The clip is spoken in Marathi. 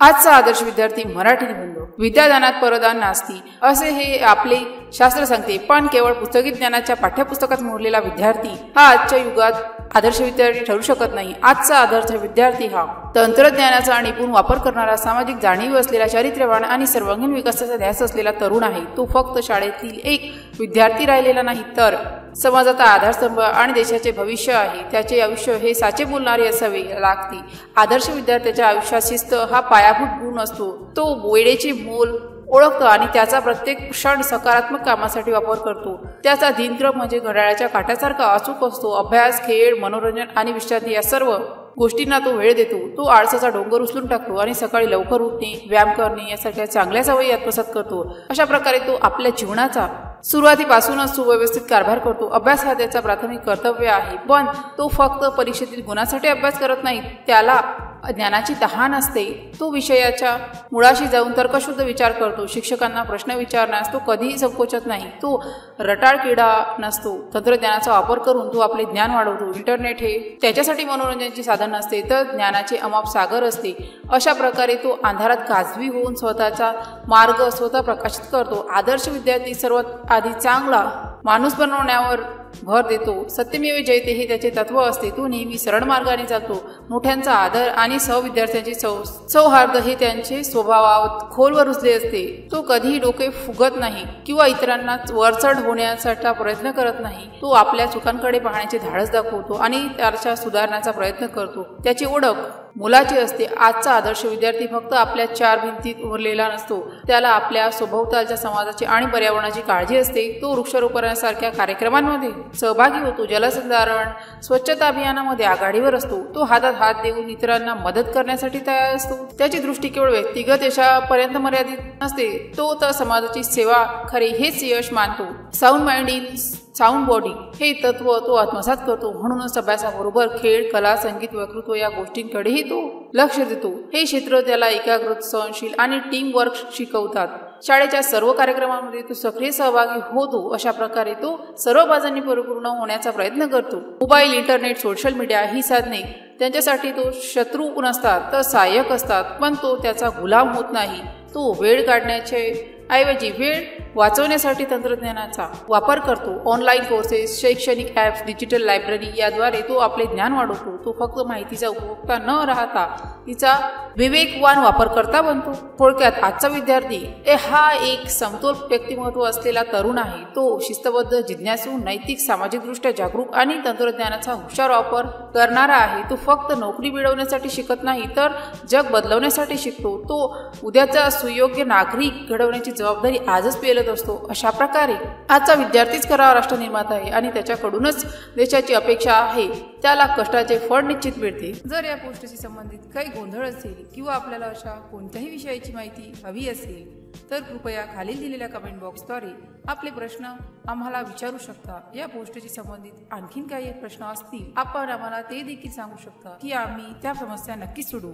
आजचा आदर्श विद्यार्थी मराठी निबंध. विद्यादानात परदान नास्ती असे हे आपले शास्त्र सांगते, पण केवळ पुस्तकी ज्ञानाच्या पाठ्यपुस्तकात मोडलेला विद्यार्थी हा आजच्या युगात आदर्श विद्यार्थी ठरू शकत नाही. आजचा आदर्श विद्यार्थी हा तंत्रज्ञानाचा निपुण वापर करणारा, सामाजिक जाणीव असलेला, चारित्र्यवान आणि सर्वांगीण विकासाचा ध्यास असलेला तरुण आहे. तो फक्त शाळेतील एक विद्यार्थी राहिलेला नाही, तर समाजाचा आधारस्तंभ आणि देशाचे भविष्य आहे. त्याचे आयुष्य हे साचे बोलणारे असावे लागते. आदर्श विद्यार्थ्याच्या आयुष्यात शिस्त हा पायाभूत गुण असतो. तो वेळेचे मोल ओळखतो आणि त्याचा प्रत्येक क्षण सकारात्मक कामासाठी वापर करतो. त्याचा दिनक्रम म्हणजे घड्याळाच्या काट्यासारखा अचूक असतो. अभ्यास, खेळ, मनोरंजन आणि विश्रांती या सर्व गोष्टींना तो वेळ देतो. तो आळसाचा डोंगर उचलून टाकतो आणि सकाळी लवकर उठणे, व्यायाम करणे यासारख्या चांगल्या सवयी आत्मसात करतो. अशा प्रकारे तो आपल्या जीवनाचा सुरुवातीपासूनच सुव्यवस्थित कारभार करतो. अभ्यास हा त्याचा प्राथमिक कर्तव्य आहे, पण तो फक्त परीक्षेतील गुणांसाठी अभ्यास करत नाही. त्याला ज्ञानाची तहान असते. तो विषयाच्या मुळाशी जाऊन तर्कशुद्ध विचार करतो. शिक्षकांना प्रश्न विचारण्यास तो कधीही संकोचत नाही. तो रटाळ किडा नसतो. तंत्रज्ञानाचा वापर करून तो आपले ज्ञान वाढवतो. इंटरनेट हे त्याच्यासाठी मनोरंजनाचे साधन नसते, तर ज्ञानाचे अमाप सागर असते. अशा प्रकारे तो अंधारात काजवी होऊन स्वतःचा मार्ग स्वतः प्रकाशित करतो. आदर्श विद्यार्थी सर्वात आधी चांगला माणूस बनवण्यावर भर देतो. सत्यमेव जयते हे त्याचे तत्व असते. तो नेहमी सरळ मार्गाने जातो. मोठ्यांचा आदर आणि सहविद्यार्थ्यांचे सौहार्द हे त्यांचे स्वभावात खोलवर रुजले असते. तो कधीही डोके फुगत नाही किंवा इतरांना वरचढ होण्याचा प्रयत्न करत नाही. तो आपल्या चुकांकडे पाहण्याचे धाडस दाखवतो आणि त्याच्या सुधारण्याचा प्रयत्न करतो. त्याची ओळख मुलाची असते. आजचा आदर्श विद्यार्थी फक्त आपल्या चार भिंतीत उरलेला नसतो. त्याला आपल्या सभोवतालच्या समाजाची आणि पर्यावरणाची काळजी असते. तो वृक्षारोपणासारख्या कार्यक्रमांमध्ये सहभागी होतो. जलसंधारण, स्वच्छता अभियानामध्ये आघाडीवर असतो. तो हातात हात देऊन इतरांना मदत करण्यासाठी तयार असतो. त्याची दृष्टी केवळ व्यक्तिगत यशापर्यंत मर्यादित नसते. तो तर समाजाची सेवा खरे हेच यश मानतो. Sound mind in sound body हे तत्व तो आत्मसात करतो. म्हणूनच अभ्यासाबरोबर खेळ, कला, संगीत, वक्तृत्व या गोष्टींकडेही तो लक्ष देतो. हे क्षेत्र त्याला एकाग्रता, सहनशील आणि टीम वर्क शिकवतात. शाळेच्या सर्व कार्यक्रमांमध्ये तो सक्रिय सहभागी होतो. अशा प्रकारे तो सर्व बाजांनी परिपूर्ण होण्याचा प्रयत्न करतो. मोबाईल, इंटरनेट, सोशल मीडिया ही साधने त्यांच्यासाठी तो शत्रू नसतात, तर सहाय्यक असतात, पण तो त्याचा गुलाम होत नाही. तो वेळ काढण्याचे ऐवजी वेळ वाचवण्यासाठी तंत्रज्ञानाचा वापर करतो. ऑनलाईन कोर्सेस, शैक्षणिक ॲप्स, डिजिटल लायब्ररी याद्वारे तो आपले ज्ञान वाढवतो. तो फक्त माहितीचा उपभोक्ता न राहता तिचा विवेकवान वापरकर्ता बनतो. थोडक्यात आजचा विद्यार्थी हा एक समतोल व्यक्तिमत्व असलेला तरुण आहे. तो शिस्तबद्ध, जिज्ञासू, नैतिक, सामाजिकदृष्ट्या जागरूक आणि तंत्रज्ञानाचा हुशार वापर करणारा आहे. तो फक्त नोकरी मिळवण्यासाठी शिकत नाही, तर जग बदलवण्यासाठी शिकतो. तो उद्याचा सुयोग्य नागरिक घडवण्याची जबाबदारी आजच पेलत असतो. अशा प्रकारे आजचा विद्यार्थीच खरा राष्ट्र निर्माता आहे आणि त्याच्याकडूनच देशाची अपेक्षा आहे त्याला कष्टाचे फळ निश्चित मिळते. जर या पोस्टशी संबंधित काही गोंधळ असेल किंवा आपल्याला अशा कोणत्याही विषयाची माहिती हवी असेल तर कृपया खालील दिलेल्या कमेंट बॉक्सद्वारे आपले प्रश्न आम्हाला विचारू शकता. या पोस्टशी संबंधित आणखीन काही प्रश्न असतील आपण आम्हाला ते देखील सांगू शकता की आम्ही त्या समस्या नक्कीच सोडवू.